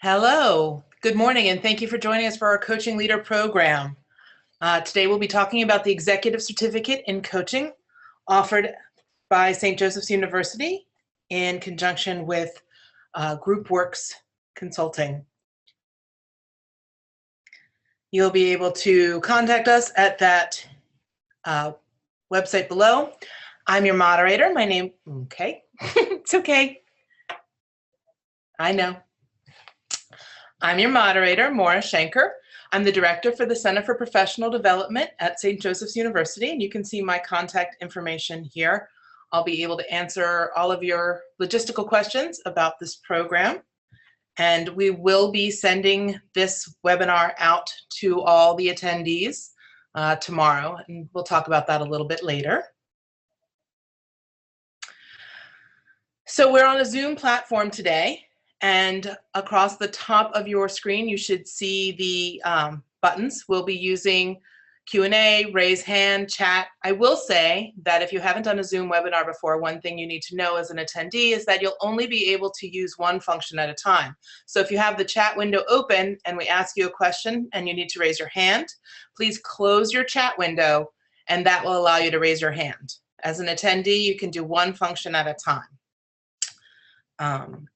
Hello, good morning, and thank you for joining us for our Coaching Leader program. Today we'll be talking about the Executive Certificate in Coaching offered by St. Joseph's University in conjunction with GroupWorks Consulting. You'll be able to contact us at that website below. I'm your moderator. My name, it's okay. I know. I'm your moderator, Maura Schenker. I'm the director for the Center for Professional Development at St. Joseph's University, and you can see my contact information here. I'll be able to answer all of your logistical questions about this program, and we will be sending this webinar out to all the attendees tomorrow, and we'll talk about that a little bit later. So we're on a Zoom platform today. And across the top of your screen, you should see the buttons. We'll be using Q&A, raise hand, chat. I will say that if you haven't done a Zoom webinar before, one thing you need to know as an attendee is that you'll only be able to use one function at a time. So if you have the chat window open and we ask you a question and you need to raise your hand, please close your chat window and that will allow you to raise your hand. As an attendee, you can do one function at a time.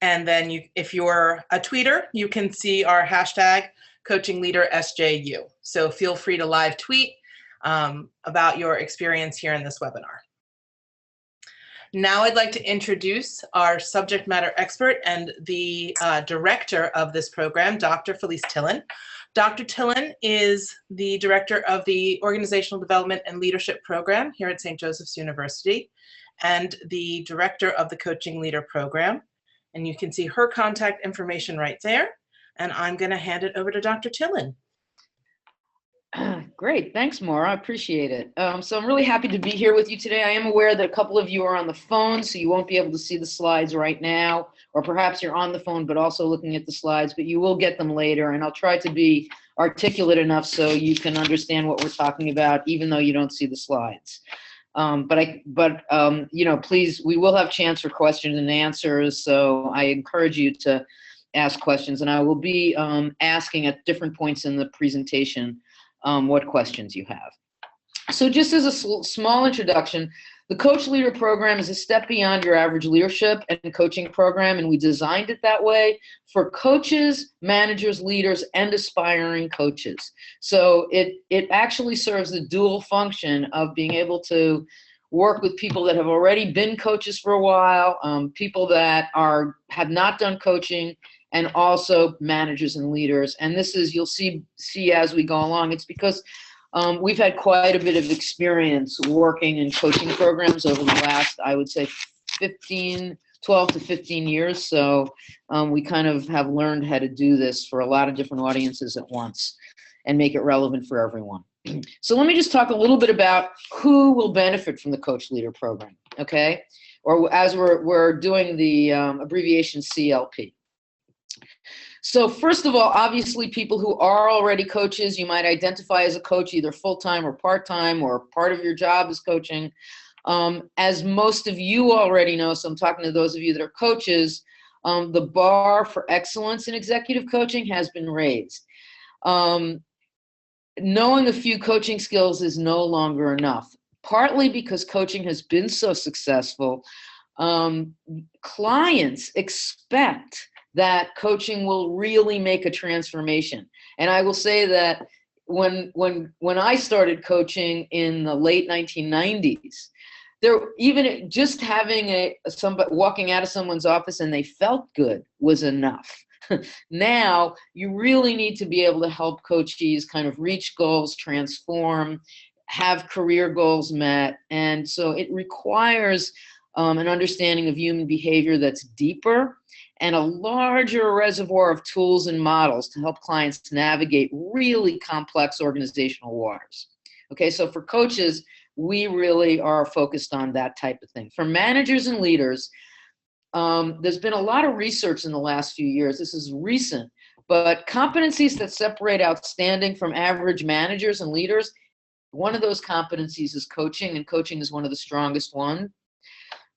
And then if you're a tweeter, you can see our hashtag CoachingLeaderSJU. So feel free to live tweet about your experience here in this webinar. Now I'd like to introduce our subject matter expert and the director of this program, Dr. Felice Tillin. Dr. Tillin is the director of the Organizational Development and Leadership Program here at St. Joseph's University and the director of the Coaching Leader Program. And you can see her contact information right there. And I'm going to hand it over to Dr. Tillin. Great. Thanks, Maura. I appreciate it. So I'm really happy to be here with you today. I am aware that a couple of you are on the phone, so you won't be able to see the slides right now, or perhaps you're on the phone but also looking at the slides, but you will get them later. And I'll try to be articulate enough so you can understand what we're talking about, even though you don't see the slides. Please, we will have chance for questions and answers, so I encourage you to ask questions, and I will be asking at different points in the presentation what questions you have. So just as a small introduction, the Coach Leader Program is a step beyond your average leadership and coaching program, and we designed it that way for coaches, managers, leaders, and aspiring coaches. So it actually serves the dual function of being able to work with people that have already been coaches for a while, people that have not done coaching, and also managers and leaders. And this is, you'll see as we go along, it's because we've had quite a bit of experience working in coaching programs over the last, I would say, 12 to 15 years. So we kind of have learned how to do this for a lot of different audiences at once and make it relevant for everyone. So let me just talk a little bit about who will benefit from the Coach Leader Program, okay? Or as we're doing the abbreviation CLP. So first of all, obviously people who are already coaches, you might identify as a coach either full-time or part-time, or part of your job is coaching. As most of you already know, so I'm talking to those of you that are coaches, the bar for excellence in executive coaching has been raised. Knowing a few coaching skills is no longer enough, partly because coaching has been so successful. Clients expect that coaching will really make a transformation. And I will say that when I started coaching in the late 1990s, even just having somebody walking out of someone's office and they felt good was enough. Now you really need to be able to help coachees kind of reach goals, transform, have career goals met. And so it requires an understanding of human behavior that's deeper and a larger reservoir of tools and models to help clients navigate really complex organizational waters. Okay, so for coaches, we really are focused on that type of thing. For managers and leaders, there's been a lot of research in the last few years. This is recent, but competencies that separate outstanding from average managers and leaders, one of those competencies is coaching, and coaching is one of the strongest ones.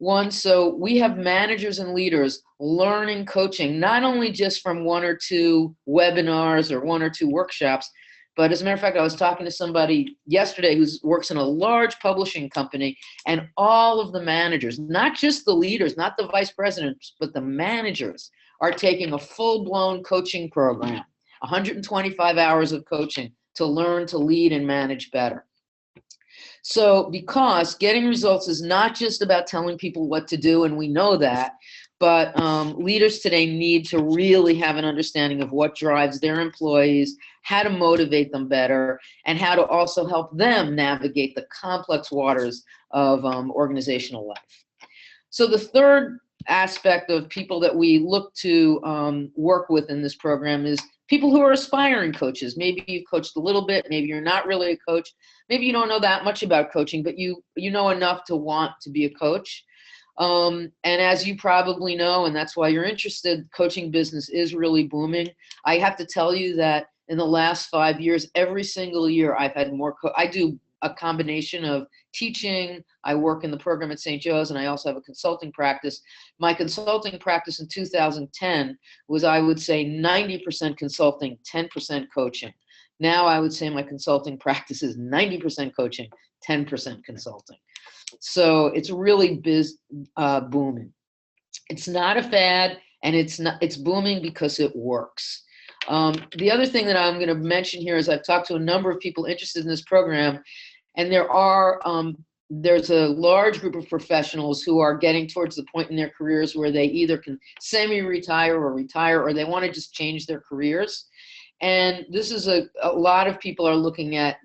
One, so we have managers and leaders learning coaching, not only just from 1 or 2 webinars or 1 or 2 workshops, but as a matter of fact, I was talking to somebody yesterday who works in a large publishing company, and all of the managers, not just the leaders, not the vice presidents, but the managers are taking a full-blown coaching program, 125 hours of coaching to learn to lead and manage better. So because getting results is not just about telling people what to do, and we know that, but leaders today need to really have an understanding of what drives their employees, how to motivate them better, and how to also help them navigate the complex waters of organizational life. So the third aspect of people that we look to work with in this program is people who are aspiring coaches. Maybe you've coached a little bit, maybe you're not really a coach, maybe you don't know that much about coaching, but you know enough to want to be a coach. And as you probably know, and that's why you're interested, coaching business is really booming. I have to tell you that in the last 5 years, every single year I've had more, I do a combination of teaching, I work in the program at St. Joe's, and I also have a consulting practice. My consulting practice in 2010 was, I would say, 90% consulting, 10% coaching. Now I would say my consulting practice is 90% coaching, 10% consulting. So it's really booming. It's not a fad, and it's booming because it works. The other thing that I'm going to mention here is I've talked to a number of people interested in this program, and there's a large group of professionals who are getting towards the point in their careers where they either can semi-retire or retire, or they want to just change their careers. And this is a lot of people are looking at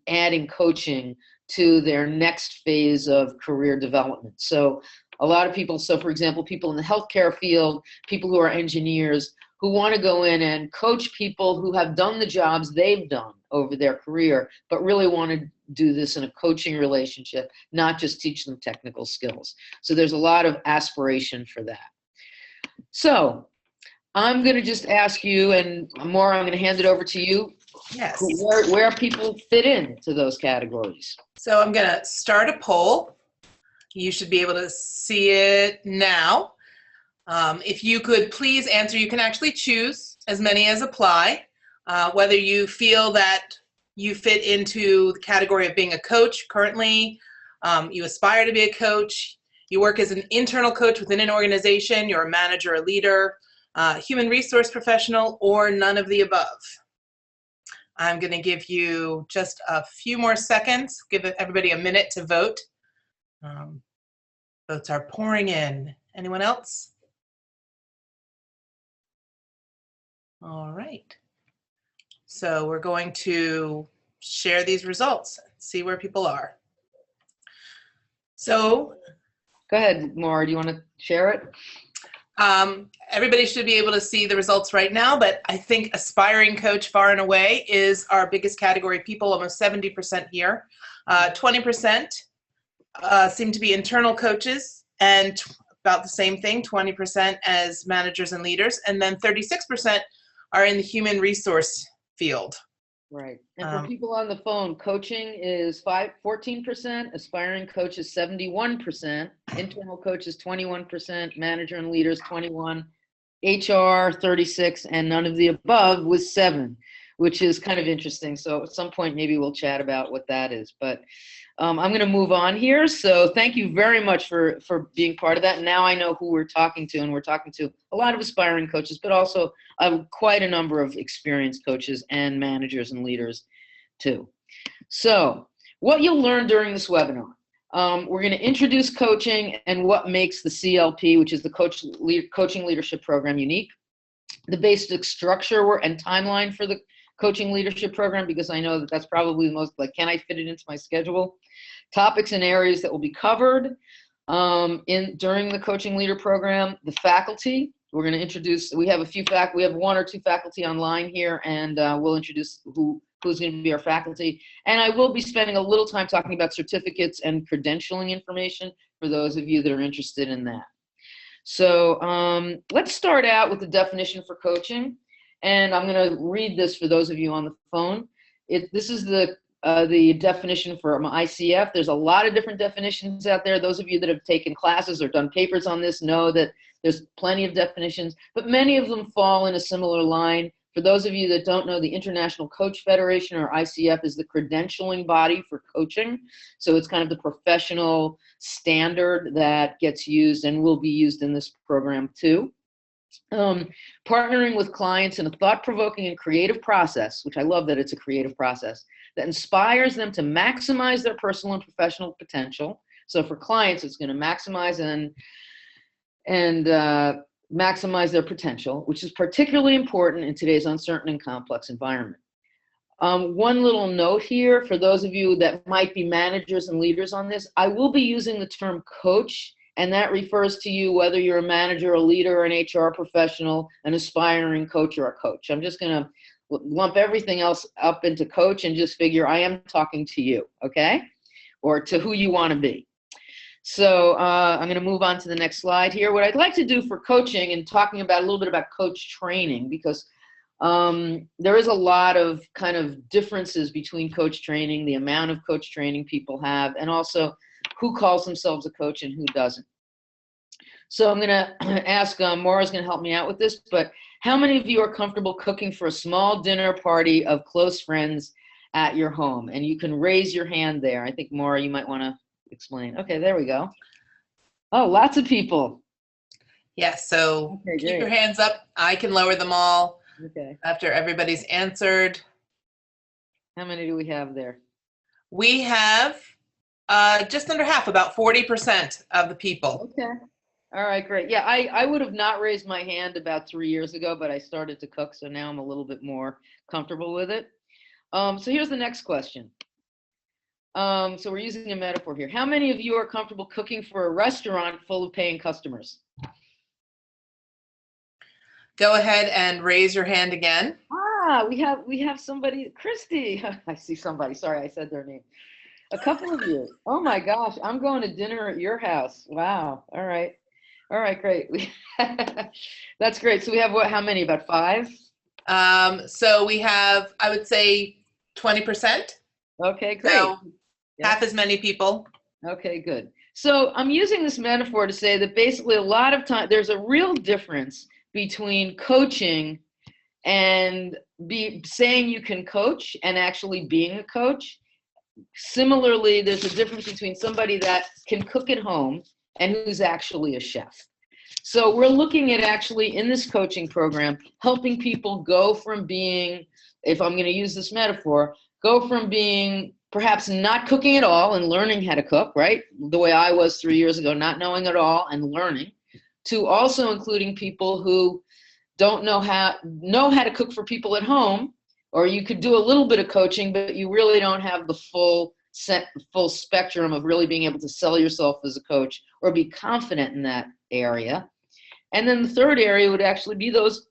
adding coaching to their next phase of career development. So a lot of people, so for example, people in the healthcare field, people who are engineers, who want to go in and coach people who have done the jobs they've done over their career, but really want to do this in a coaching relationship, not just teach them technical skills. So there's a lot of aspiration for that. So I'm going to just ask you, and Maura, I'm going to hand it over to you. Yes. Where people fit into those categories. So I'm going to start a poll. You should be able to see it now. If you could please answer, you can actually choose as many as apply, whether you feel that you fit into the category of being a coach currently, you aspire to be a coach, you work as an internal coach within an organization, you're a manager, a leader, human resource professional, or none of the above. I'm going to give you just a few more seconds, give everybody a minute to vote. Votes are pouring in. Anyone else? All right. So we're going to share these results, see where people are. So go ahead, Maura, do you want to share it? Everybody should be able to see the results right now, but I think aspiring coach far and away is our biggest category. People, almost 70% here. 20% seem to be internal coaches, and about the same thing, 20% as managers and leaders, and then 36% are in the human resource field. Right. And for people on the phone, coaching is 14%, aspiring coach is 71%, internal coach is 21%, manager and leaders 21%, HR 36%, and none of the above was 7%, which is kind of interesting. So at some point, maybe we'll chat about what that is. But I'm going to move on here. So thank you very much for being part of that. Now I know who we're talking to, and we're talking to a lot of aspiring coaches, but also quite a number of experienced coaches and managers and leaders too. So what you'll learn during this webinar, we're going to introduce coaching and what makes the CLP, which is the Coaching Leadership Program, unique, the basic structure and timeline for the Coaching Leadership Program, because I know that that's probably the most, like, can I fit it into my schedule? Topics and areas that will be covered during the Coaching Leader Program. The faculty, we're going to introduce, we have 1 or 2 faculty online here, and we'll introduce who's going to be our faculty. And I will be spending a little time talking about certificates and credentialing information for those of you that are interested in that. So let's start out with the definition for coaching. And I'm going to read this for those of you on the phone. This is the the definition for ICF. There's a lot of different definitions out there. Those of you that have taken classes or done papers on this know that there's plenty of definitions, but many of them fall in a similar line. For those of you that don't know, the International Coach Federation, or ICF, is the credentialing body for coaching. So it's kind of the professional standard that gets used and will be used in this program too. Partnering with clients in a thought-provoking and creative process, which I love that it's a creative process, that inspires them to maximize their personal and professional potential. So for clients, it's going to maximize and maximize their potential, which is particularly important in today's uncertain and complex environment. One little note here for those of you that might be managers and leaders on this, I will be using the term coach, and that refers to you whether you're a manager, a leader, an HR professional, an aspiring coach, or a coach. I'm just going to lump everything else up into coach and just figure I am talking to you, okay? Or to who you want to be. So I'm going to move on to the next slide here. What I'd like to do for coaching and talking about a little bit about coach training, because there is a lot of kind of differences between coach training, the amount of coach training people have, and also who calls themselves a coach and who doesn't. So I'm going to ask, Maura's going to help me out with this, but how many of you are comfortable cooking for a small dinner party of close friends at your home? And you can raise your hand there. I think, Maura, you might want to explain. Okay, there we go. Oh, lots of people. Yes, so Okay, keep great. your hands up. I can lower them all Okay. after everybody's answered. How many do we have there? We have just under half, about 40% of the people. Okay. All right, great. Yeah, I would have not raised my hand about 3 years ago, but I started to cook, so now I'm a little bit more comfortable with it. So here's the next question. So we're using a metaphor here. How many of you are comfortable cooking for a restaurant full of paying customers? Go ahead and raise your hand again. Ah, we have somebody, Christy. I see somebody. Sorry, I said their name. A couple of you. Oh my gosh, I'm going to dinner at your house. Wow. All right. All right, great. That's great. So we have what? How many? About 5? So we have, I would say, 20%. Okay, great. So Yeah. half as many people. Okay, good. So I'm using this metaphor to say that basically a lot of time there's a real difference between coaching and saying you can coach and actually being a coach. Similarly, there's a difference between somebody that can cook at home and who's actually a chef. So we're looking at actually in this coaching program, helping people go from being, if I'm going to use this metaphor, go from being perhaps not cooking at all and learning how to cook, right? The way I was 3 years ago, not knowing at all and learning, to also including people who don't know how to cook for people at home, or you could do a little bit of coaching, but you really don't have the full spectrum of really being able to sell yourself as a coach or be confident in that area. And then the third area would actually be those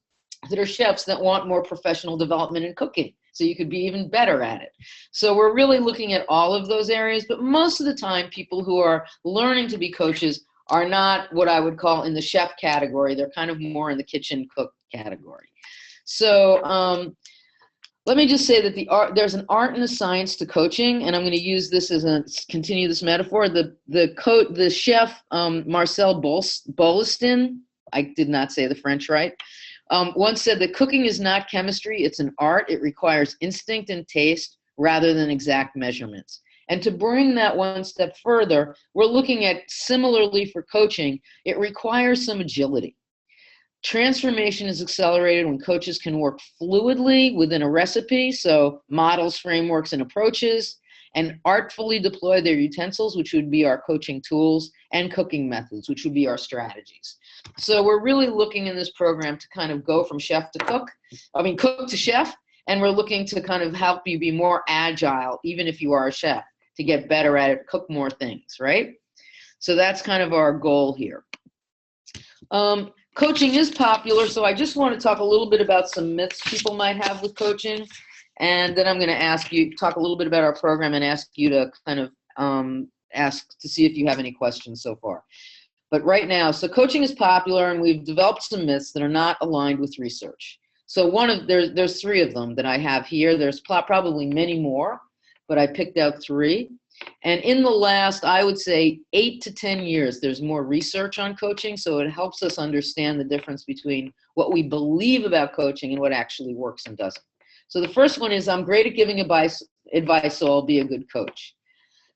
that are chefs that want more professional development in cooking, so you could be even better at it. So we're really looking at all of those areas, but most of the time people who are learning to be coaches are not what I would call in the chef category. They're kind of more in the kitchen cook category. So let me just say that there's an art and a science to coaching, and I'm going to use this as continue this metaphor. The chef Marcel Bolestin, I did not say the French right, once said that cooking is not chemistry, it's an art. It requires instinct and taste rather than exact measurements. And to bring that one step further, we're looking at, similarly for coaching, it requires some agility. Transformation is accelerated when coaches can work fluidly within a recipe, so models, frameworks, and approaches, and artfully deploy their utensils, which would be our coaching tools, and cooking methods, which would be our strategies. So we're really looking in this program to kind of go from cook to chef, and we're looking to kind of help you be more agile, even if you are a chef, to get better at it, cook more things, right? So that's kind of our goal here. Coaching is popular, so I just want to talk a little bit about some myths people might have with coaching, and then I'm going to talk a little bit about our program and ask you to kind of ask to see if you have any questions so far. But right now, so coaching is popular, and we've developed some myths that are not aligned with research. So there's 3 of them that I have here. There's probably many more, but I picked out 3. And in the last, I would say 8 to 10 years, there's more research on coaching. So it helps us understand the difference between what we believe about coaching and what actually works and doesn't. So the first one is, I'm great at giving advice, so I'll be a good coach.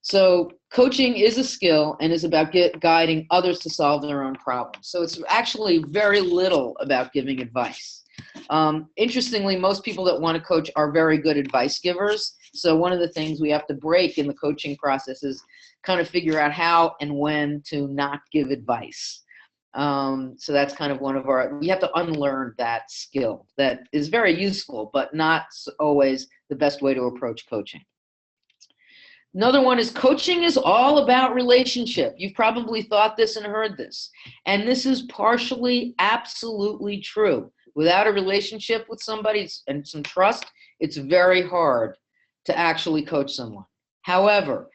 So coaching is a skill and is about guiding others to solve their own problems. So it's actually very little about giving advice. Interestingly, most people that want to coach are very good advice givers. So one of the things we have to break in the coaching process is kind of figure out how and when to not give advice. So that's kind of one of we have to unlearn that skill that is very useful, but not always the best way to approach coaching. Another one is, coaching is all about relationship. You've probably thought this and heard this. And this is partially absolutely true. Without a relationship with somebody and some trust, it's very hard to actually coach someone. However,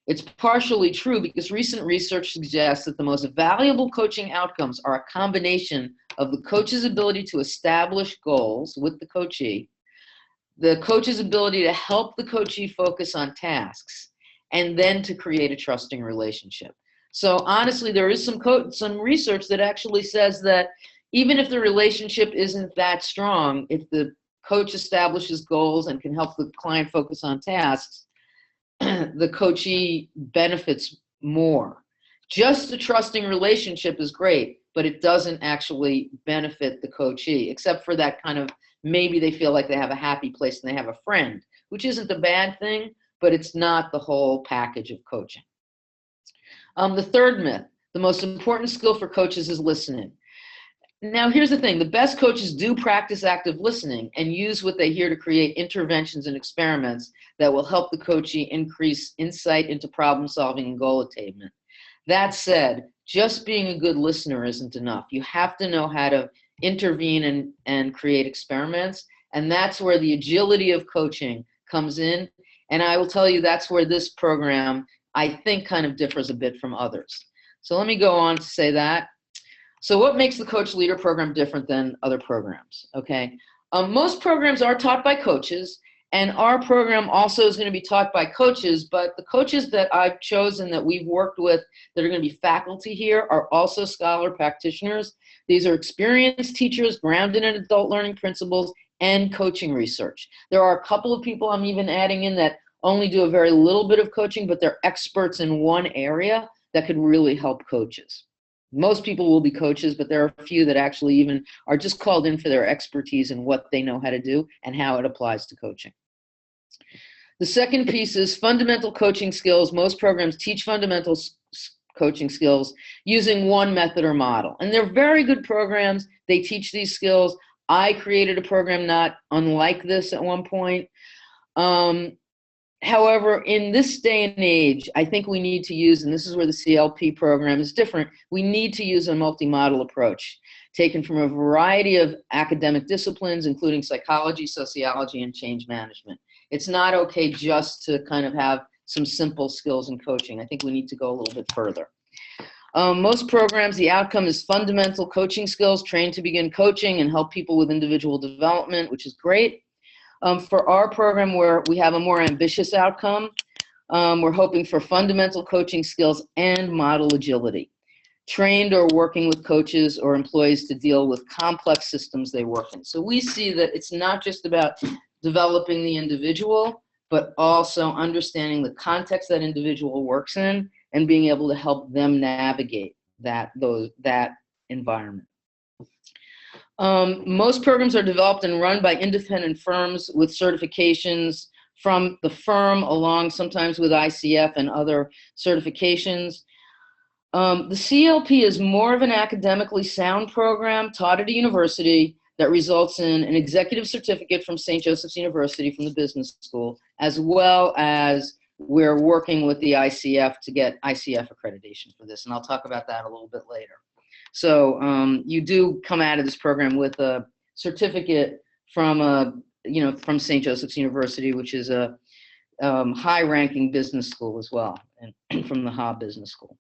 it's partially true because recent research suggests that the most valuable coaching outcomes are a combination of the coach's ability to establish goals with the coachee, the coach's ability to help the coachee focus on tasks, and then to create a trusting relationship. So honestly, there is some research that actually says that even if the relationship isn't that strong, if the coach establishes goals and can help the client focus on tasks, the coachee benefits more. Just the trusting relationship is great, but it doesn't actually benefit the coachee, except for that kind of, maybe they feel like they have a happy place and they have a friend, which isn't a bad thing, but it's not the whole package of coaching. The third myth, the most important skill for coaches is listening. Now, here's the thing. The best coaches do practice active listening and use what they hear to create interventions and experiments that will help the coachee increase insight into problem solving and goal attainment. That said, just being a good listener isn't enough. You have to know how to intervene and create experiments. And that's where the agility of coaching comes in. And I will tell you, that's where this program, I think, kind of differs a bit from others. So let me go on to say that. So what makes the Coach Leader program different than other programs? Okay, most programs are taught by coaches, and our program also is going to be taught by coaches, but the coaches that I've chosen that we've worked with that are going to be faculty here are also scholar practitioners. These are experienced teachers grounded in adult learning principles and coaching research. There are a couple of people I'm even adding in that only do a very little bit of coaching, but they're experts in one area that could really help coaches. Most people will be coaches, but there are a few that actually even are just called in for their expertise in what they know how to do and how it applies to coaching. The second piece is fundamental coaching skills. Most programs teach fundamental coaching skills using one method or model. And they're very good programs. They teach these skills. I created a program not unlike this at one point. However, in this day and age, I think we need to use, and this is where the CLP program is different, we need to use a multi-model approach taken from a variety of academic disciplines, including psychology, sociology, and change management. It's not okay just to kind of have some simple skills in coaching. I think we need to go a little bit further. Most programs, the outcome is fundamental coaching skills, trained to begin coaching and help people with individual development, which is great. For our program, where we have a more ambitious outcome, we're hoping for fundamental coaching skills and model agility, trained or working with coaches or employees to deal with complex systems they work in. So we see that it's not just about developing the individual, but also understanding the context that individual works in and being able to help them navigate that environment. Most programs are developed and run by independent firms with certifications from the firm, along sometimes with ICF and other certifications. The CLP is more of an academically sound program taught at a university that results in an executive certificate from St. Joseph's University from the business school, as well as we're working with the ICF to get ICF accreditation for this. And I'll talk about that a little bit later. So you do come out of this program with a certificate from from St. Joseph's University, which is a high-ranking business school as well, and from the Haas Business School.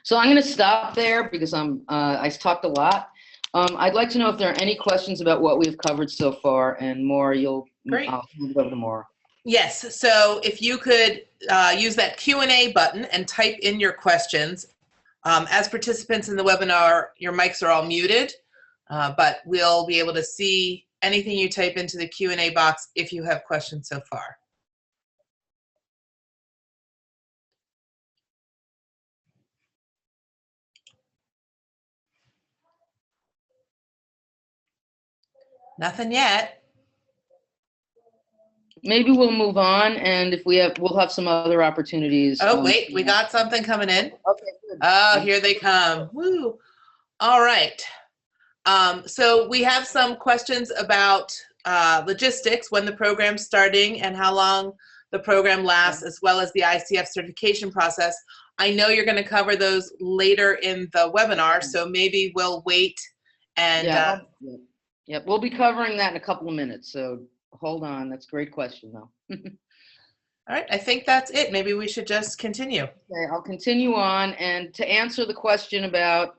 So I'm going to stop there because I talked a lot. I'd like to know if there are any questions about what we've covered so far, and Maura, I'll move it over to Maura. Yes, so if you could use that Q&A button and type in your questions. As participants in the webinar, your mics are all muted, but we'll be able to see anything you type into the Q&A box if you have questions so far. Nothing yet. Maybe we'll move on, and if we have, we'll have some other opportunities. Oh, wait, we got something coming in. Okay, good. Oh, here they come. Woo. All right. So we have some questions about logistics, when the program's starting and how long the program lasts, as well as the ICF certification process. I know you're going to cover those later in the webinar, so maybe we'll wait and... Yeah, we'll be covering that in a couple of minutes, so hold on. That's a great question, though. All right, I think that's it. Maybe we should just continue. Okay, I'll continue on, and to answer the question about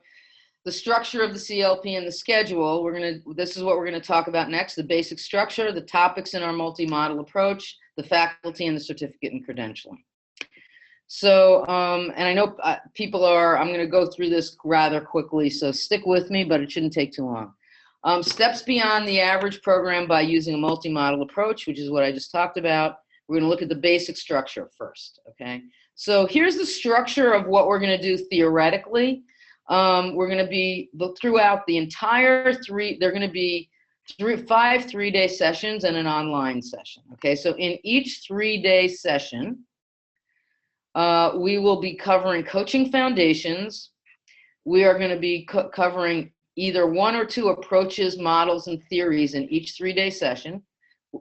the structure of the CLP and the schedule, this is what we're gonna talk about next: the basic structure, the topics in our multi-model approach, the faculty, and the certificate and credentialing. So, and I know I'm gonna go through this rather quickly, so stick with me, but it shouldn't take too long. Steps beyond the average program by using a multi-model approach, which is what I just talked about. We're gonna look at the basic structure first, okay? So here's the structure of what we're gonna do theoretically. We're going to be throughout the entire they're going to be 5 3-day sessions and an online session. Okay, so in each 3-day session, we will be covering coaching foundations. We are going to be covering either 1 or 2 approaches, models, and theories in each 3-day session.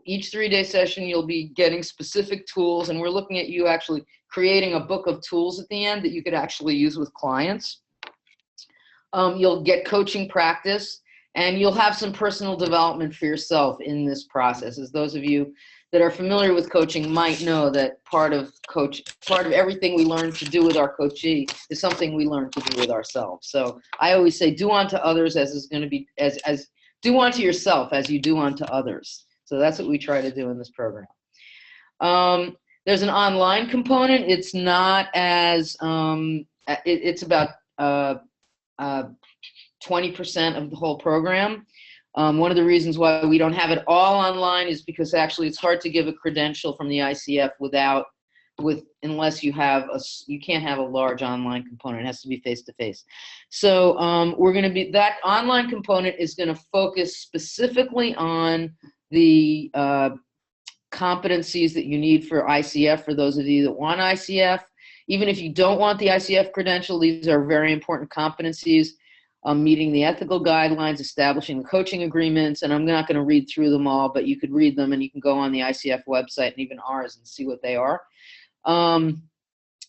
Each 3-day session, you'll be getting specific tools, and we're looking at you actually creating a book of tools at the end that you could actually use with clients. You'll get coaching practice, and you'll have some personal development for yourself in this process. As those of you that are familiar with coaching might know, that part of everything we learn to do with our coachee is something we learn to do with ourselves. So I always say, do unto others as do unto yourself as you do unto others. So that's what we try to do in this program. There's an online component. It's not as it's about 20% of the whole program. One of the reasons why we don't have it all online is because actually it's hard to give a credential from the ICF unless you can't have a large online component. It has to be face-to-face. So that online component is going to focus specifically on the competencies that you need for ICF, for those of you that want ICF. Even if you don't want the ICF credential, these are very important competencies. Meeting the ethical guidelines, establishing the coaching agreements, and I'm not going to read through them all, but you could read them, and you can go on the ICF website and even ours and see what they are.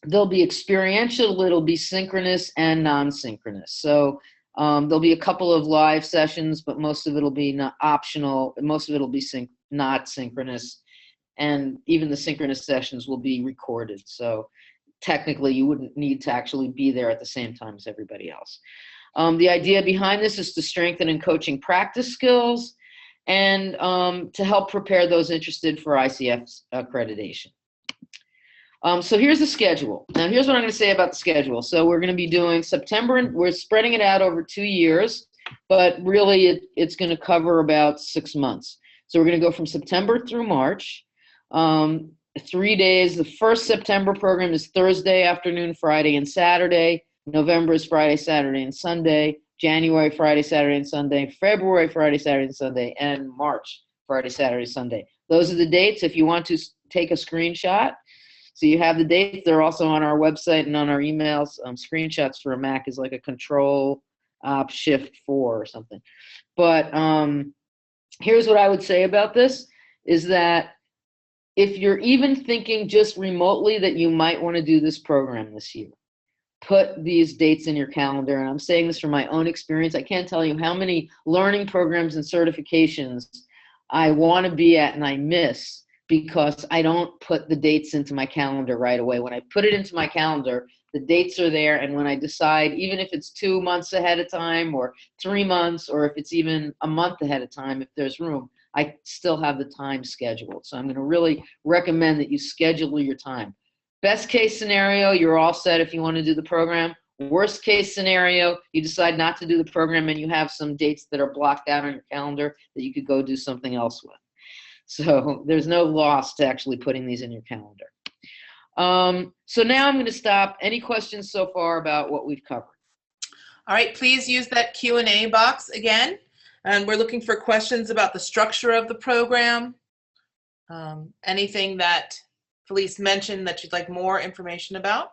They'll be experiential, it'll be synchronous and non-synchronous. So there'll be a couple of live sessions, but most of it'll be not optional. Most of it'll be not synchronous, and even the synchronous sessions will be recorded. So technically, you wouldn't need to actually be there at the same time as everybody else. The idea behind this is to strengthen and coaching practice skills and to help prepare those interested for ICF accreditation. So here's the schedule. Now here's what I'm going to say about the schedule. So we're going to be doing September, and we're spreading it out over 2 years, but really it's going to cover about 6 months. So we're going to go from September through March. 3 days. The first September program is Thursday afternoon, Friday, and Saturday. November is Friday, Saturday, and Sunday. January, Friday, Saturday, and Sunday. February, Friday, Saturday, and Sunday. And March, Friday, Saturday, Sunday. Those are the dates. If you want to take a screenshot, so you have the dates. They're also on our website and on our emails. Screenshots for a Mac is like a Control-Shift-4 or something. But here's what I would say about this, is that if you're even thinking just remotely that you might want to do this program this year, put these dates in your calendar. And I'm saying this from my own experience. I can't tell you how many learning programs and certifications I want to be at and I miss because I don't put the dates into my calendar right away. When I put it into my calendar, the dates are there. And when I decide, even if it's 2 months ahead of time or 3 months, or if it's even a month ahead of time, if there's room, I still have the time scheduled. So I'm going to really recommend that you schedule your time. Best case scenario, you're all set if you want to do the program. Worst case scenario, you decide not to do the program and you have some dates that are blocked out on your calendar that you could go do something else with. So there's no loss to actually putting these in your calendar. So now I'm going to stop. Any questions so far about what we've covered? All right, please use that Q&A box again. And we're looking for questions about the structure of the program. Anything that Felice mentioned that you'd like more information about.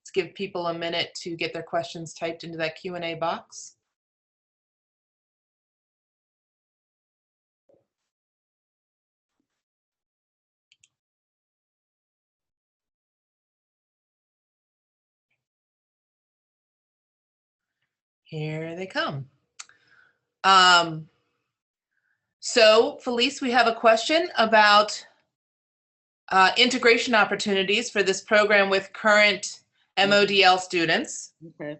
Let's give people a minute to get their questions typed into that Q&A box. Here they come. So Felice, we have a question about integration opportunities for this program with current MODL students. Okay,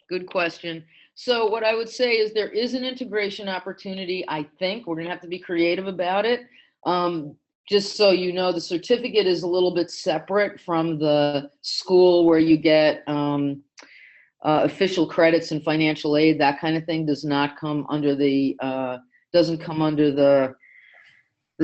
good question. So what I would say is there is an integration opportunity. I think we're going to have to be creative about it. Just so you know, the certificate is a little bit separate from the school where you get official credits and financial aid. That kind of thing does not come under the doesn't come under the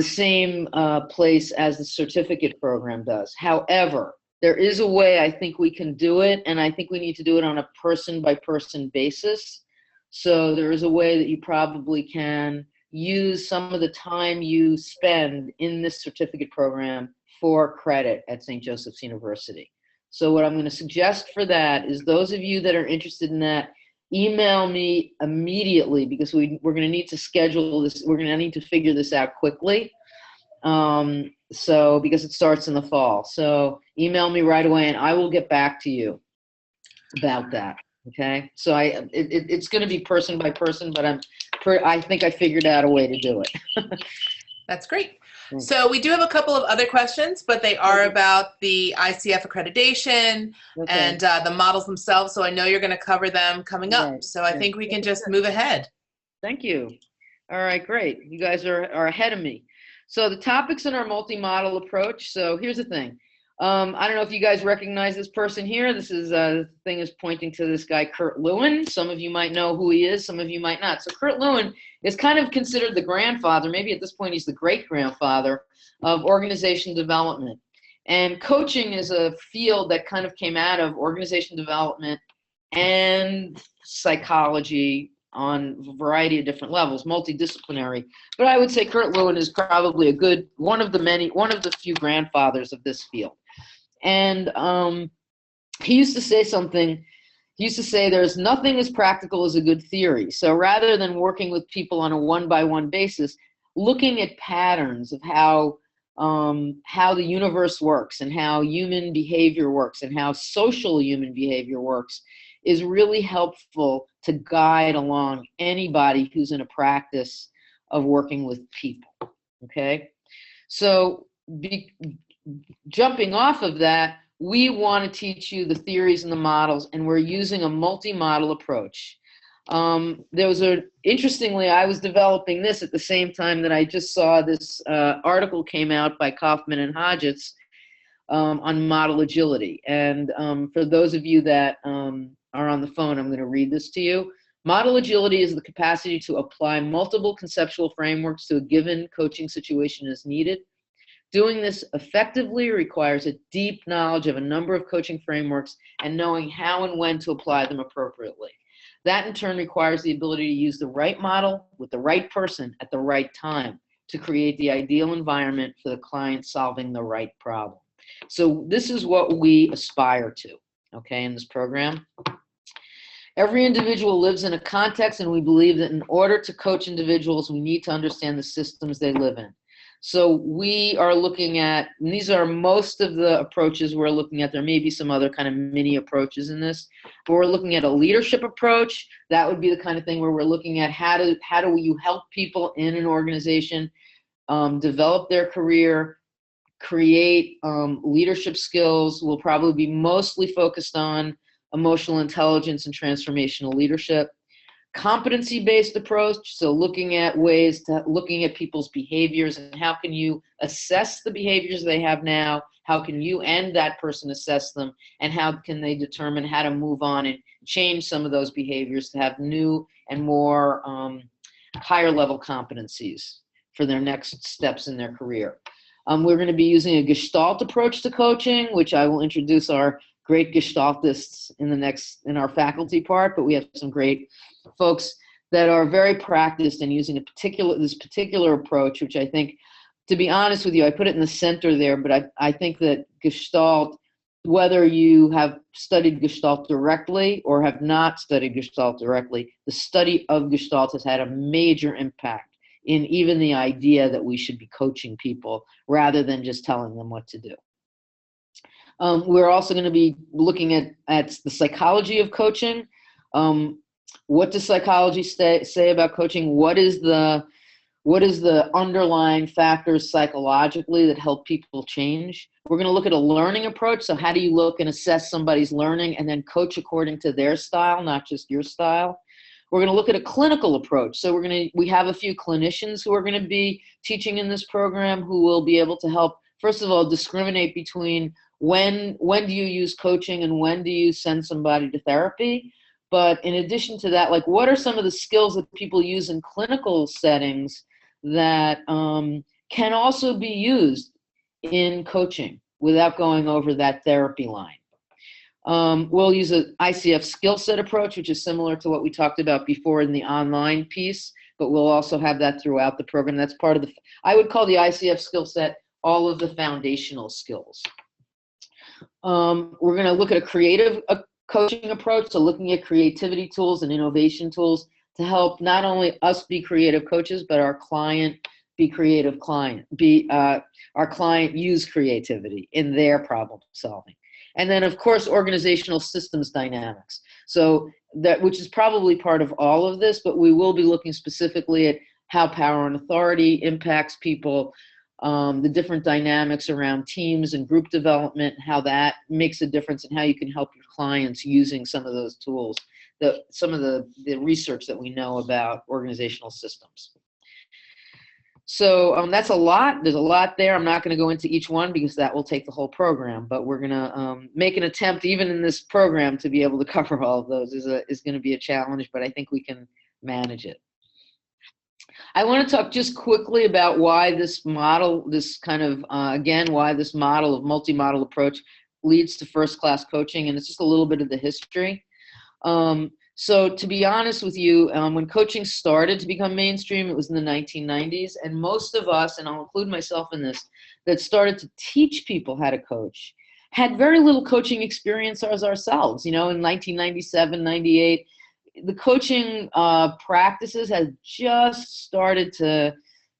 same place as the certificate program does. However, there is a way I think we can do it, and I think we need to do it on a person-by-person basis. So there is a way that you probably can use some of the time you spend in this certificate program for credit at St. Joseph's University. So what I'm going to suggest for that is those of you that are interested in that, email me immediately, because we're going to need to schedule this. We're going to need to figure this out quickly. So because it starts in the fall. So email me right away and I will get back to you about that. Okay. So it's going to be person by person, but I think I figured out a way to do it. That's great. So we do have a couple of other questions, but they are about the ICF accreditation and the models themselves. So I know you're going to cover them coming up. So I think we can just move ahead. Thank you. All right, great. You guys are ahead of me. So the topics in our multi-model approach. So here's the thing. I don't know if you guys recognize this person here. This is the thing is pointing to this guy, Kurt Lewin. Some of you might know who he is. Some of you might not. So Kurt Lewin is kind of considered the grandfather. Maybe at this point he's the great-grandfather of organization development. And coaching is a field that kind of came out of organization development and psychology on a variety of different levels, multidisciplinary. But I would say Kurt Lewin is probably one of the few grandfathers of this field. And he used to say something. He used to say, "There's nothing as practical as a good theory." So rather than working with people on a one-by-one basis, looking at patterns of how the universe works and how human behavior works and how social human behavior works is really helpful to guide along anybody who's in a practice of working with people. Okay, so jumping off of that, we want to teach you the theories and the models, and we're using a multi-model approach. Interestingly, I was developing this at the same time that I just saw this article came out by Kaufman and Hodgetts on model agility. And for those of you that are on the phone, I'm going to read this to you. Model agility is the capacity to apply multiple conceptual frameworks to a given coaching situation as needed. Doing this effectively requires a deep knowledge of a number of coaching frameworks and knowing how and when to apply them appropriately. That in turn requires the ability to use the right model with the right person at the right time to create the ideal environment for the client solving the right problem. So this is what we aspire to, okay, in this program. Every individual lives in a context, and we believe that in order to coach individuals, we need to understand the systems they live in. So we are looking at, and these are most of the approaches we're looking at. There may be some other kind of mini approaches in this, but we're looking at a leadership approach. That would be the kind of thing where we're looking at how do you help people in an organization develop their career, create leadership skills. We'll probably be mostly focused on emotional intelligence and transformational leadership. competency-based approach, so looking at people's behaviors and how can you assess the behaviors they have now, how can you and that person assess them, and how can they determine how to move on and change some of those behaviors to have new and more higher level competencies for their next steps in their career. We're going to be using a Gestalt approach to coaching, which I will introduce our great Gestaltists in our faculty part, but we have some great folks that are very practiced in using this particular approach, which I think, to be honest with you, I put it in the center there, but I think that Gestalt, whether you have studied Gestalt directly or have not studied Gestalt directly, the study of Gestalt has had a major impact in even the idea that we should be coaching people rather than just telling them what to do. We're also going to be looking at the psychology of coaching. What does psychology say about coaching? What is the underlying factors psychologically that help people change? We're going to look at a learning approach. So how do you look and assess somebody's learning and then coach according to their style, not just your style? We're going to look at a clinical approach. So we have a few clinicians who are going to be teaching in this program who will be able to help, first of all, discriminate between when do you use coaching and when do you send somebody to therapy. But in addition to that, like, what are some of the skills that people use in clinical settings that can also be used in coaching without going over that therapy line? We'll use an ICF skill set approach, which is similar to what we talked about before in the online piece, but we'll also have that throughout the program. That's part of I would call the ICF skill set all of the foundational skills. We're going to look at a creative coaching approach, so looking at creativity tools and innovation tools to help not only us be creative coaches, but our client be creative client, our client use creativity in their problem solving. And then, of course, organizational systems dynamics. So which is probably part of all of this, but we will be looking specifically at how power and authority impacts people, the different dynamics around teams and group development, how that makes a difference, and how you can help your clients using some of those tools, some of the research that we know about organizational systems. So that's a lot. There's a lot there. I'm not going to go into each one because that will take the whole program, but we're going to make an attempt, even in this program, to be able to cover all of those. Is going to be a challenge, but I think we can manage it. I want to talk just quickly about why this model, why this model of multi-model approach leads to first-class coaching, and it's just a little bit of the history. So to be honest with you, when coaching started to become mainstream, it was in the 1990s, and most of us, and I'll include myself in this, that started to teach people how to coach had very little coaching experience as ourselves. You know, in 1997, 98, the coaching practices had just started to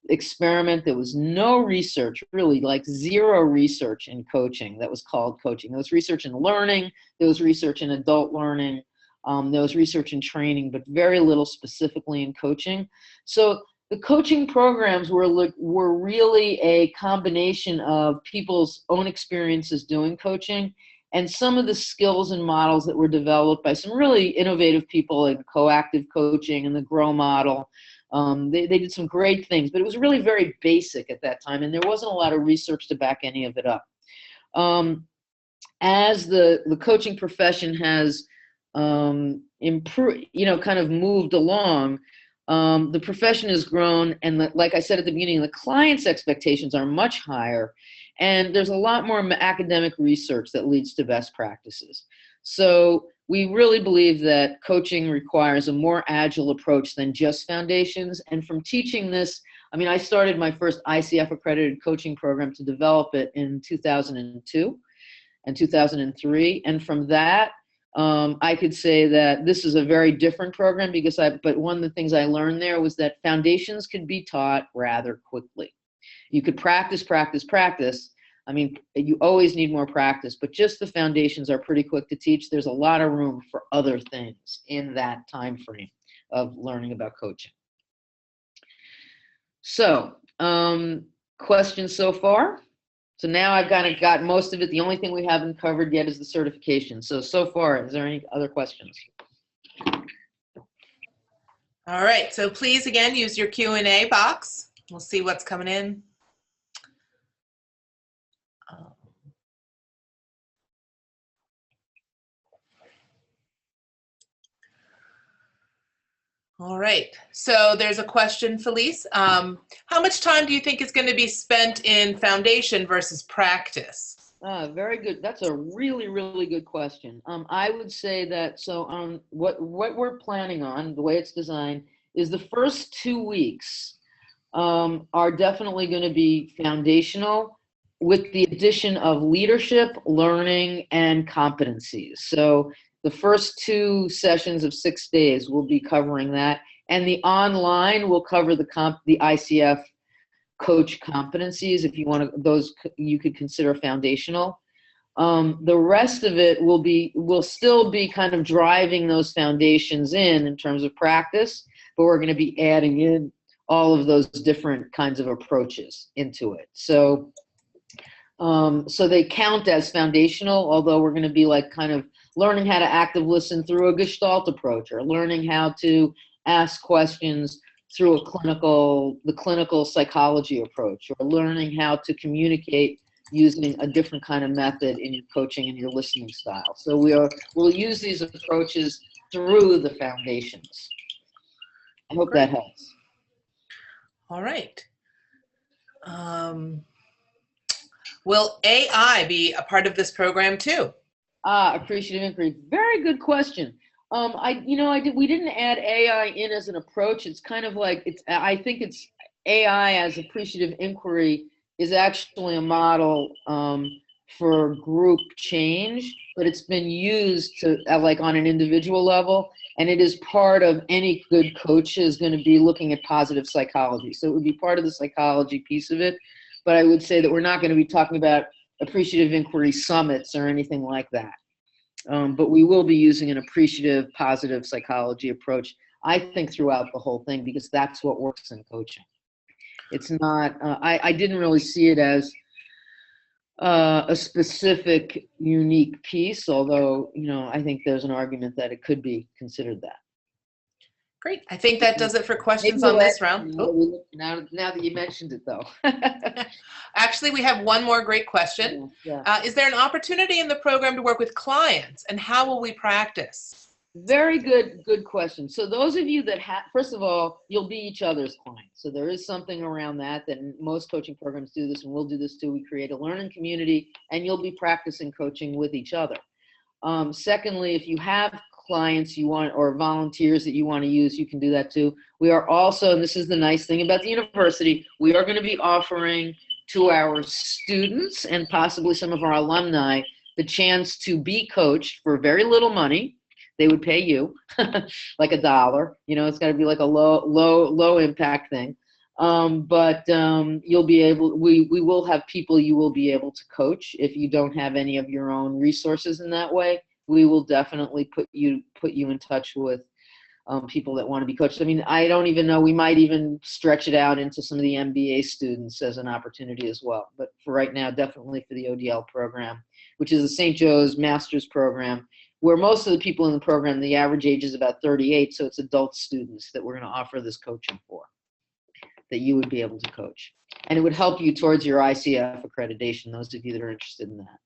experiment. There was no research, really, like zero research in coaching that was called coaching. There was research in learning, there was research in adult learning, there was research in training, but very little specifically in coaching. So the coaching programs were really a combination of people's own experiences doing coaching and some of the skills and models that were developed by some really innovative people in coactive coaching and the GROW model. They did some great things, but it was really very basic at that time, and there wasn't a lot of research to back any of it up. As the coaching profession has improved, kind of moved along, the profession has grown, and like I said at the beginning, the client's expectations are much higher, and there's a lot more academic research that leads to best practices. So we really believe that coaching requires a more agile approach than just foundations. And from teaching this, I mean, I started my first ICF accredited coaching program to develop it in 2002 and 2003. And from that, I could say that this is a very different program but one of the things I learned there was that foundations could be taught rather quickly. You could practice. I mean, you always need more practice, but just the foundations are pretty quick to teach. There's a lot of room for other things in that time frame of learning about coaching. So, questions so far? So now I've kind of got most of it. The only thing we haven't covered yet is the certification. So far, is there any other questions? All right, so please again use your Q&A box. We'll see what's coming in. All right, so there's a question, Felice. How much time do you think is going to be spent in foundation versus practice? Very good. That's a really, really good question. I would say that, so what we're planning on, the way it's designed, is the first 2 weeks are definitely going to be foundational with the addition of leadership, learning, and competencies. So the first 2 sessions of 6 days will be covering that. And the online will cover the ICF coach competencies, if you want to, those you could consider foundational. The rest of it will still be kind of driving those foundations in terms of practice, but we're going to be adding in all of those different kinds of approaches into it. So they count as foundational, although we're going to be like kind of learning how to active listen through a Gestalt approach, or learning how to ask questions through the clinical psychology approach, or learning how to communicate using a different kind of method in your coaching and your listening style. So we'll use these approaches through the foundations. I hope that helps. All right. Will AI be a part of this program too? Appreciative inquiry. Very good question. We didn't add AI in as an approach. It's kind of like, I think it's AI as appreciative inquiry is actually a model for group change, but it's been used to like on an individual level, and it is part of any good coach is going to be looking at positive psychology. So it would be part of the psychology piece of it, but I would say that we're not going to be talking about appreciative inquiry summits or anything like that. But we will be using an appreciative, positive psychology approach, I think, throughout the whole thing, because that's what works in coaching. It's not, I didn't really see it as a specific, unique piece, although, I think there's an argument that it could be considered that. Great. I think that does it for questions on this round. Oh. Now that you mentioned it, though. Actually, we have one more great question. Yeah. Is there an opportunity in the program to work with clients, and how will we practice? Very good question. So those of you that first of all, you'll be each other's clients. So there is something around that most coaching programs do this, and we'll do this too. We create a learning community, and you'll be practicing coaching with each other. Secondly, if you have clients you want or volunteers that you want to use, you can do that too. We are also, and this is the nice thing about the university, we are going to be offering to our students and possibly some of our alumni the chance to be coached for very little money. They would pay you like $1. It's got to be like a low impact thing. But you'll be able, we will have people you will be able to coach. If you don't have any of your own resources in that way, we will definitely put you in touch with people that want to be coached. I mean, I don't even know, we might even stretch it out into some of the MBA students as an opportunity as well. But for right now, definitely for the ODL program, which is the St. Joe's Master's program, where most of the people in the program, the average age is about 38, so it's adult students that we're going to offer this coaching for, that you would be able to coach. And it would help you towards your ICF accreditation, those of you that are interested in that.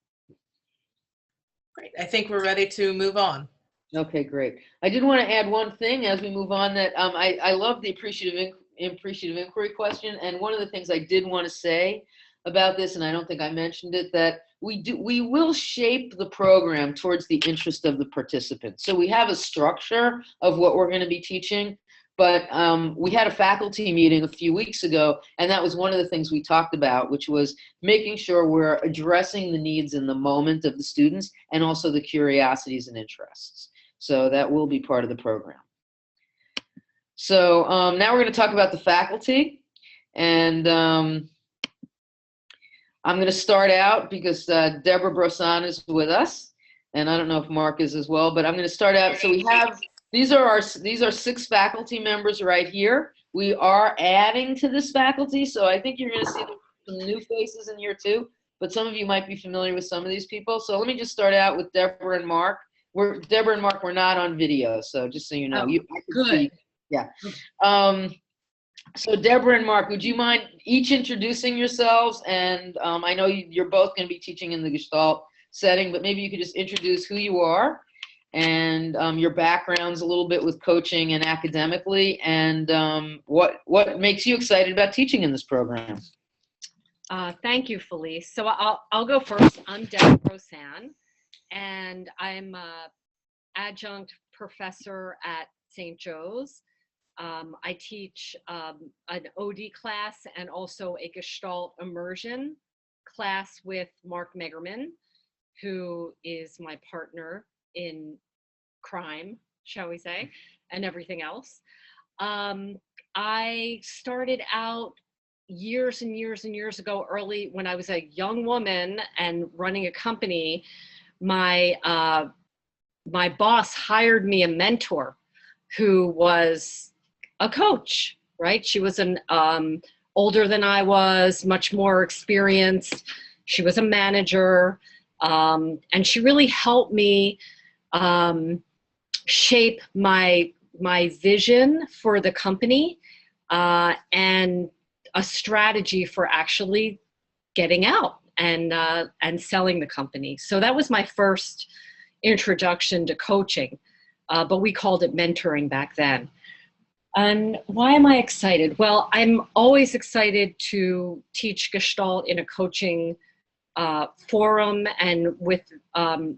Great. I think we're ready to move on. Okay, great. I did want to add one thing as we move on, that I love the appreciative inquiry question. And one of the things I did want to say about this, and I don't think I mentioned it, that we will shape the program towards the interest of the participants. So we have a structure of what we're going to be teaching, but we had a faculty meeting a few weeks ago, and that was one of the things we talked about, which was making sure we're addressing the needs in the moment of the students and also the curiosities and interests. So that will be part of the program. So now we're going to talk about the faculty, and I'm going to start out because Deborah Brossan is with us, and I don't know if Mark is as well, but I'm going to start out. So we have, these are 6 faculty members right here. We are adding to this faculty, so I think you're going to see some new faces in here too, but some of you might be familiar with some of these people. So let me just start out with Deborah and Mark. Deborah and Mark, we're not on video, so just so you know. Good. Yeah. So Deborah and Mark, would you mind each introducing yourselves? And I know you're both going to be teaching in the Gestalt setting, but maybe you could just introduce who you are and your backgrounds a little bit with coaching and academically, and what makes you excited about teaching in this program. Thank you, Felice. So I'll go first. I'm Deborah Rosan, and I'm an adjunct professor at St. Joe's. I teach an OD class and also a Gestalt immersion class with Mark Megerman, who is my partner in crime, shall we say, and everything else. I started out years and years and years ago, early when I was a young woman and running a company. My boss hired me a mentor who was a coach, right? She was an older than I was, much more experienced. She was a manager, and she really helped me shape my vision for the company and a strategy for actually getting out and selling the company. So that was my first introduction to coaching, but we called it mentoring back then. And why am I excited? Well, I'm always excited to teach Gestalt in a coaching forum and with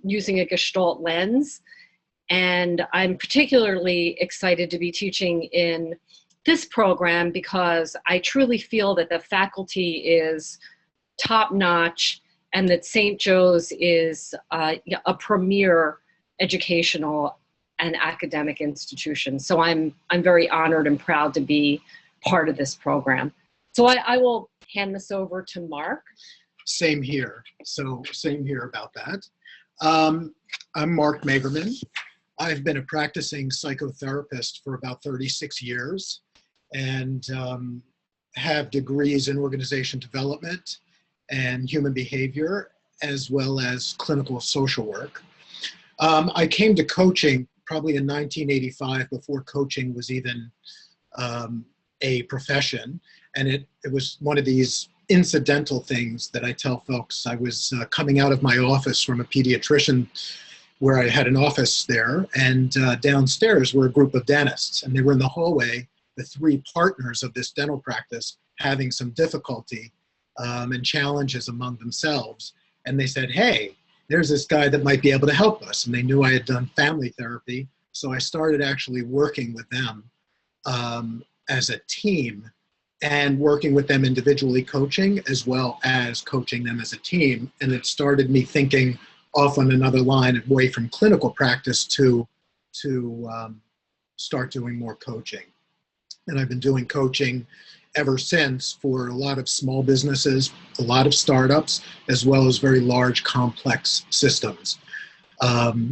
using a Gestalt lens. And I'm particularly excited to be teaching in this program because I truly feel that the faculty is top-notch and that St. Joe's is a premier educational and academic institution. So I'm very honored and proud to be part of this program. So I will hand this over to Mark. Same here. So same here about that. I'm Mark Megerman. I've been a practicing psychotherapist for about 36 years and have degrees in organization development and human behavior, as well as clinical social work. I came to coaching probably in 1985, before coaching was even a profession. And it was one of these incidental things that I tell folks. I was coming out of my office from a pediatrician where I had an office there, and downstairs were a group of dentists, and they were in the hallway, the three partners of this dental practice, having some difficulty and challenges among themselves. And they said, hey, there's this guy that might be able to help us. And they knew I had done family therapy. So I started actually working with them as a team and working with them individually coaching, as well as coaching them as a team. And it started me thinking off on another line away from clinical practice to start doing more coaching. And I've been doing coaching ever since for a lot of small businesses, a lot of startups, as well as very large, complex systems. Why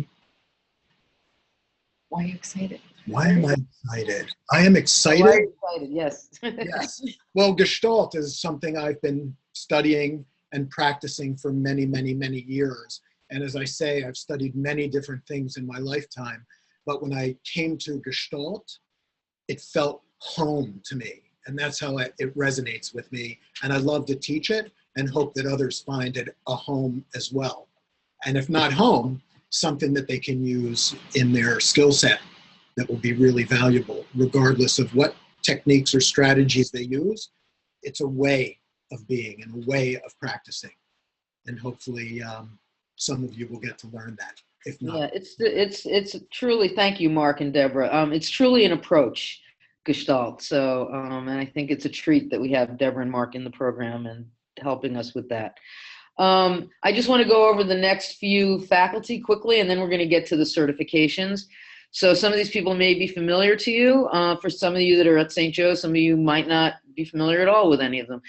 are you excited? Why am I excited? I am excited. Why are you excited? Yes. Yes. Well, Gestalt is something I've been studying and practicing for many, many, many years. And as I say, I've studied many different things in my lifetime. But when I came to Gestalt, it felt home to me. And that's how it resonates with me. And I love to teach it and hope that others find it a home as well. And if not home, something that they can use in their skill set that will be really valuable, regardless of what techniques or strategies they use. It's a way of being and a way of practicing. And hopefully some of you will get to learn that. If not. Yeah, it's truly, thank you, Mark and Deborah. It's truly an approach, Gestalt. So, and I think it's a treat that we have Deborah and Mark in the program and helping us with that. I just want to go over the next few faculty quickly, and then we're going to get to the certifications. So some of these people may be familiar to you. For some of you that are at St. Joe's, some of you might not be familiar at all with any of them.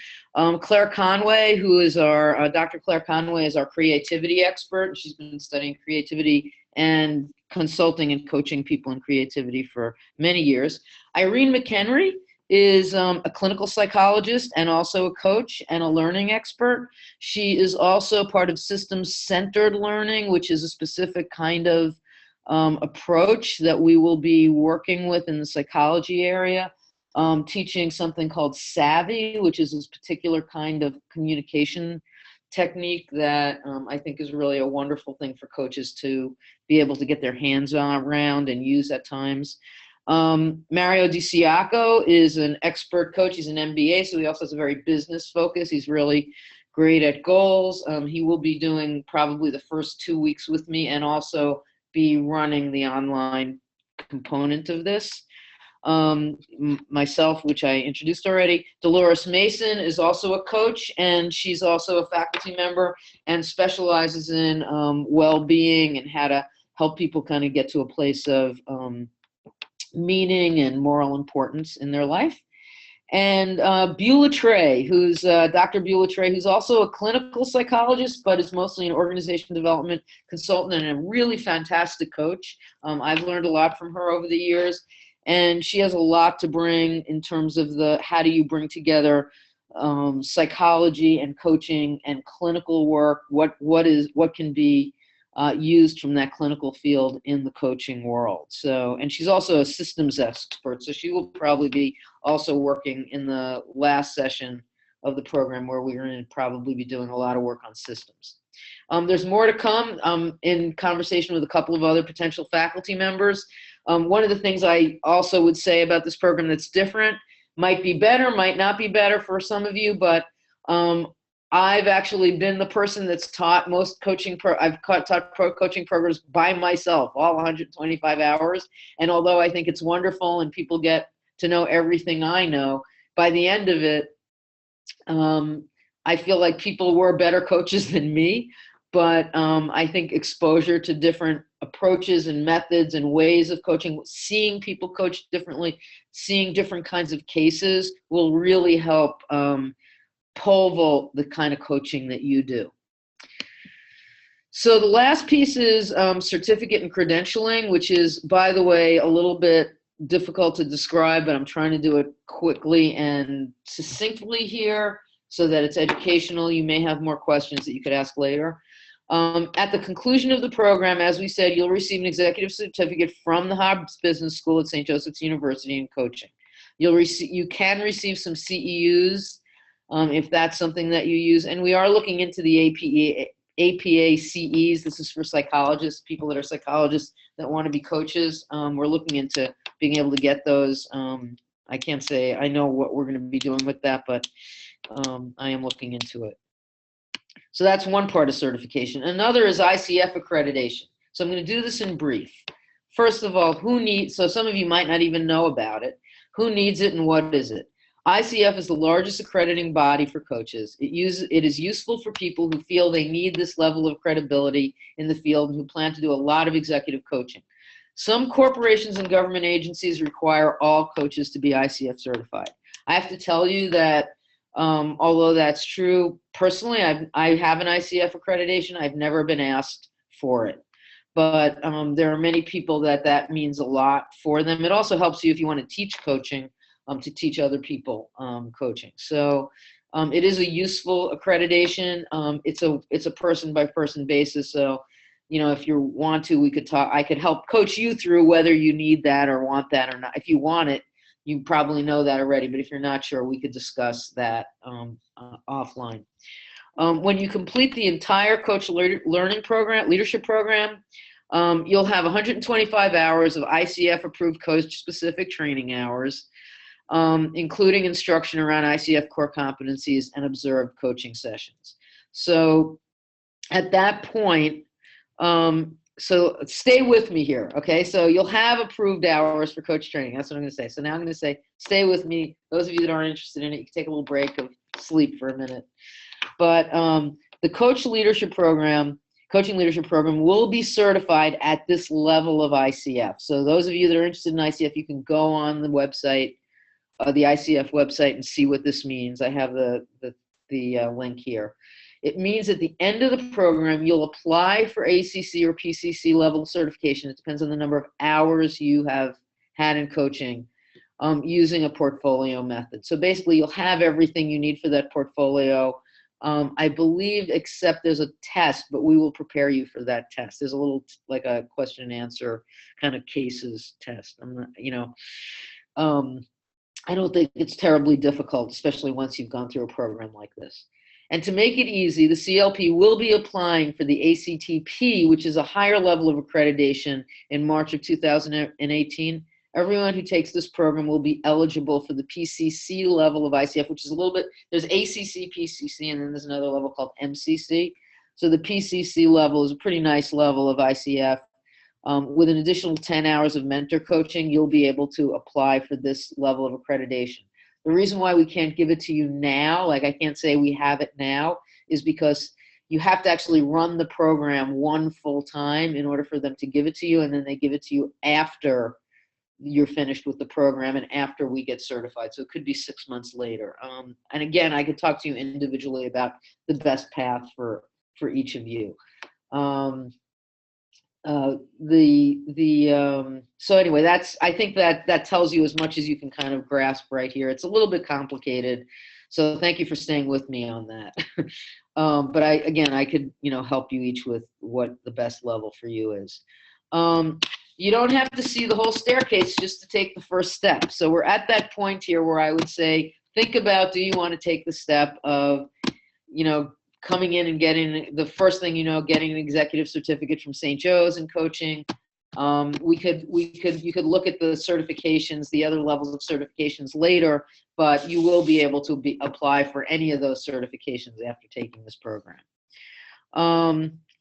Claire Conway, who is our, Dr. Claire Conway is our creativity expert. She's been studying creativity and consulting and coaching people in creativity for many years. Irene McHenry is a clinical psychologist and also a coach and a learning expert. She is also part of systems-centered learning, which is a specific kind of approach that we will be working with in the psychology area, teaching something called Savvy, which is this particular kind of communication technique that I think is really a wonderful thing for coaches to be able to get their hands around and use at times. Mario DiCiacco is an expert coach. He's an MBA, so he also has a very business focus. He's really great at goals. He will be doing probably the first 2 weeks with me and also be running the online component of this. Myself, which I introduced already. Dolores Mason is also a coach, and she's also a faculty member and specializes in well-being and how to help people kind of get to a place of meaning and moral importance in their life. And Beulah Trey, who's Dr. Beulah Trey, who's also a clinical psychologist, but is mostly an organization development consultant and a really fantastic coach. I've learned a lot from her over the years, and she has a lot to bring in terms of how do you bring together psychology and coaching and clinical work, what can be used from that clinical field in the coaching world. So, and she's also a systems expert, so she will probably be also working in the last session of the program where we're going to probably be doing a lot of work on systems. There's more to come in conversation with a couple of other potential faculty members. One of the things I also would say about this program that's different, might be better, might not be better for some of you, but I've actually been the person that's taught most coaching. I've taught coaching programs by myself, all 125 hours. And although I think it's wonderful and people get to know everything I know, by the end of it, I feel like people were better coaches than me. But I think exposure to different approaches and methods and ways of coaching, seeing people coach differently, seeing different kinds of cases will really help pole vault the kind of coaching that you do. So the last piece is certificate and credentialing, which is, by the way, a little bit difficult to describe, but I'm trying to do it quickly and succinctly here so that it's educational. You may have more questions that you could ask later. At the conclusion of the program, as we said, you'll receive an executive certificate from the Hobbs Business School at St. Joseph's University in coaching. You can receive some CEUs if that's something that you use. And we are looking into the APA CEs. This is for psychologists, people that are psychologists that want to be coaches. We're looking into being able to get those. I can't say I know what we're going to be doing with that, but I am looking into it. So that's one part of certification. Another is ICF accreditation. So I'm going to do this in brief. First of all, so some of you might not even know about it. Who needs it and what is it? ICF is the largest accrediting body for coaches. It is useful for people who feel they need this level of credibility in the field and who plan to do a lot of executive coaching. Some corporations and government agencies require all coaches to be ICF certified. I have to tell you that although that's true, personally, I have an ICF accreditation. I've never been asked for it. But there are many people that means a lot for them. It also helps you if you want to teach coaching, to teach other people coaching. So it is a useful accreditation. It's a person by person basis. So, you know, if you want to, we could talk. I could help coach you through whether you need that or want that or not. If you want it, you probably know that already. But if you're not sure, we could discuss that offline. When you complete the entire coach learning program, leadership program, you'll have 125 hours of ICF approved coach specific training hours, including instruction around ICF core competencies and observed coaching sessions. So at that point, so stay with me here, okay? So you'll have approved hours for coach training. That's what I'm going to say. So now I'm going to say, stay with me. Those of you that aren't interested in it, you can take a little break of sleep for a minute. But the coaching leadership program will be certified at this level of ICF. So those of you that are interested in ICF, you can go on the website, the ICF website, and see what this means. I have the link here. It means at the end of the program, you'll apply for ACC or PCC level certification. It depends on the number of hours you have had in coaching, using a portfolio method. So basically, you'll have everything you need for that portfolio I believe, except there's a test, but we will prepare you for that test. There's a little, like a question and answer kind of cases test. I'm not, I don't think it's terribly difficult, especially once you've gone through a program like this. And to make it easy, the CLP will be applying for the ACTP, which is a higher level of accreditation, in March of 2018. Everyone who takes this program will be eligible for the PCC level of ICF, which is a little bit, there's ACC, PCC, and then there's another level called MCC. So the PCC level is a pretty nice level of ICF. With an additional 10 hours of mentor coaching, you'll be able to apply for this level of accreditation. The reason why we can't give it to you now, like I can't say we have it now, is because you have to actually run the program one full time in order for them to give it to you, and then they give it to you after you're finished with the program and after we get certified. So it could be 6 months later. And again, I could talk to you individually about the best path for each of you. So anyway, I think that tells you as much as you can kind of grasp right here. It's a little bit complicated, so thank you for staying with me on that. But I could, help you each with what the best level for you is. You don't have to see the whole staircase just to take the first step. So we're at that point here where I would say, think about, do you want to take the step of, coming in and getting the first thing, getting an executive certificate from St. Joe's in coaching. You could look at the certifications, the other levels of certifications later, but you will be able to apply for any of those certifications after taking this program.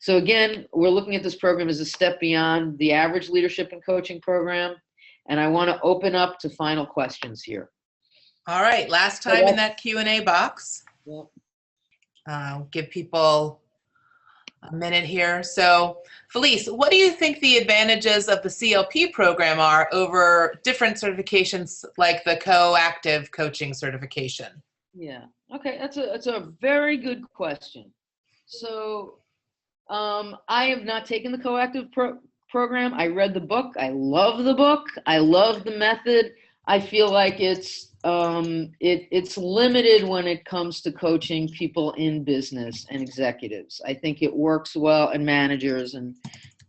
So again, we're looking at this program as a step beyond the average leadership and coaching program. And I want to open up to final questions here. All right, last time in that Q&A box. Yep. Give people a minute here. So Felice, what do you think the advantages of the CLP program are over different certifications like the Coactive Coaching certification? Yeah, okay, that's a very good question. So I have not taken the Coactive program. I read the book. I love the book. I love the method. I feel like it's limited when it comes to coaching people in business and executives. I think it works well, and managers and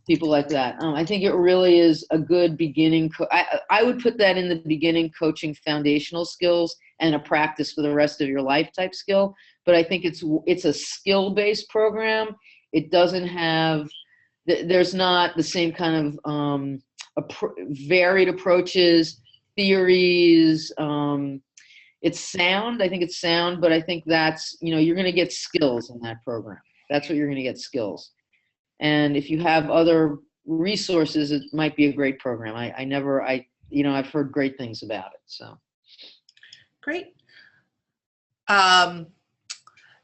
people like that. I think it really is a good beginning. I would put that in the beginning coaching foundational skills and a practice for the rest of your life type skill. But I think it's a skill-based program. It doesn't have, there's not the same kind of varied approaches, theories. It's sound. I think it's sound, but I think that's, you're going to get skills in that program. That's what you're going to get, skills. And if you have other resources, it might be a great program. I've heard great things about it. So. Great.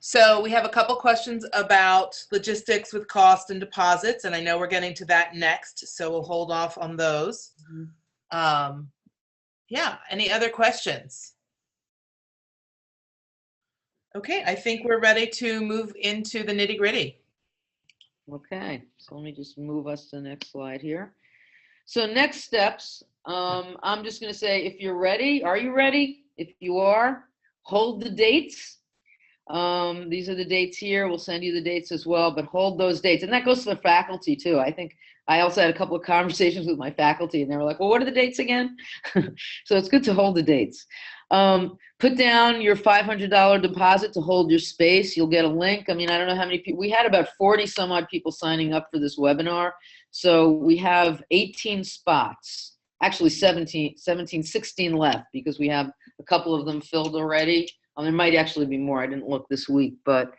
So we have a couple questions about logistics with cost and deposits, and I know we're getting to that next, so we'll hold off on those. Mm-hmm. Yeah, any other questions? Okay, I think we're ready to move into the nitty-gritty. Okay, so let me just move us to the next slide here. So next steps, I'm just going to say, if you're ready, are you ready? If you are, hold the dates. These are the dates here. We'll send you the dates as well, but hold those dates. And that goes to the faculty too. I think I also had a couple of conversations with my faculty, and they were like, well, what are the dates again? So it's good to hold the dates. Put down your $500 deposit to hold your space. You'll get a link. I mean, I don't know how many people, we had about 40 some odd people signing up for this webinar. So we have 18 spots, actually 16 left, because we have a couple of them filled already. There might actually be more. I didn't look this week, but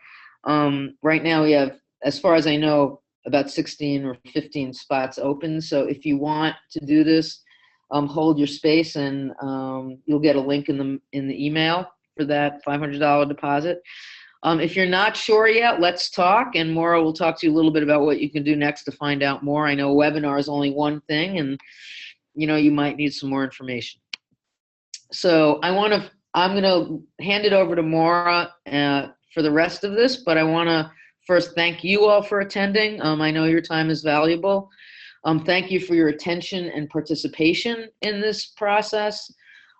right now we have, as far as I know, about 16 or 15 spots open. So if you want to do this, hold your space, and you'll get a link in the email for that $500 deposit. If you're not sure yet, let's talk, and Maura will talk to you a little bit about what you can do next to find out more. I know a webinar is only one thing, and you might need some more information. So I'm going to hand it over to Maura for the rest of this, but I want to first thank you all for attending. I know your time is valuable. Thank you for your attention and participation in this process,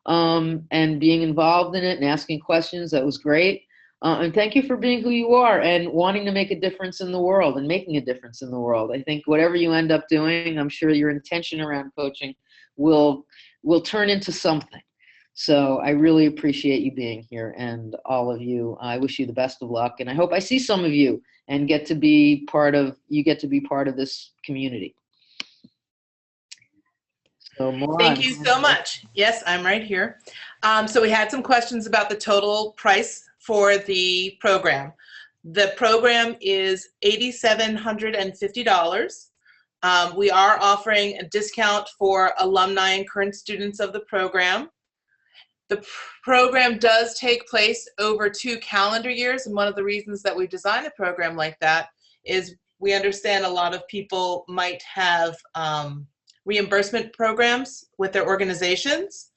and being involved in it and asking questions. That was great. And thank you for being who you are and wanting to make a difference in the world and making a difference in the world. I think whatever you end up doing, I'm sure your intention around coaching will turn into something. So I really appreciate you being here, and all of you. I wish you the best of luck, and I hope I see some of you and get to be part of this community. So Moran. Thank you so much. Yes, I'm right here. So we had some questions about the total price for the program. The program is $8,750. We are offering a discount for alumni and current students of the program. The program does take place over 2 calendar years, and one of the reasons that we designed a program like that is we understand a lot of people might have reimbursement programs with their organizations.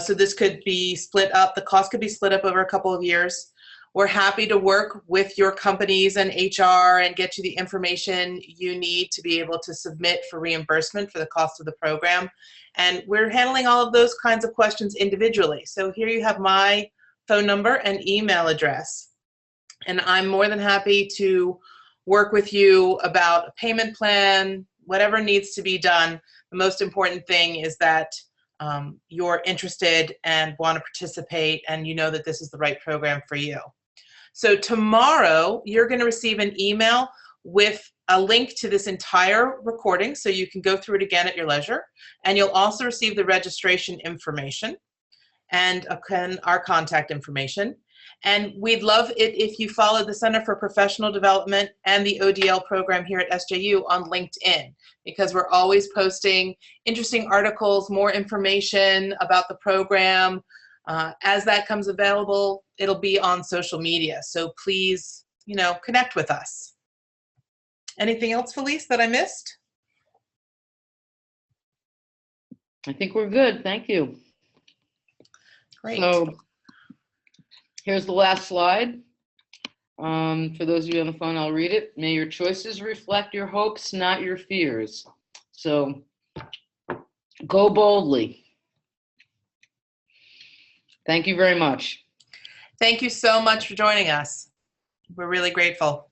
So this could be split up, the cost could be split up over a couple of years. We're happy to work with your companies and HR and get you the information you need to be able to submit for reimbursement for the cost of the program. And we're handling all of those kinds of questions individually. So here you have my phone number and email address. And I'm more than happy to work with you about a payment plan, whatever needs to be done. The most important thing is that you're interested and want to participate, and you know that this is the right program for you. So tomorrow, you're going to receive an email with a link to this entire recording, so you can go through it again at your leisure. And you'll also receive the registration information and our contact information. And we'd love it if you follow the Center for Professional Development and the ODL program here at SJU on LinkedIn, because we're always posting interesting articles, more information about the program. As that comes available, it'll be on social media. So please, connect with us. Anything else, Felice, that I missed? I think we're good. Thank you. Great. So here's the last slide. For those of you on the phone, I'll read it. May your choices reflect your hopes, not your fears. So go boldly. Thank you very much. Thank you so much for joining us. We're really grateful.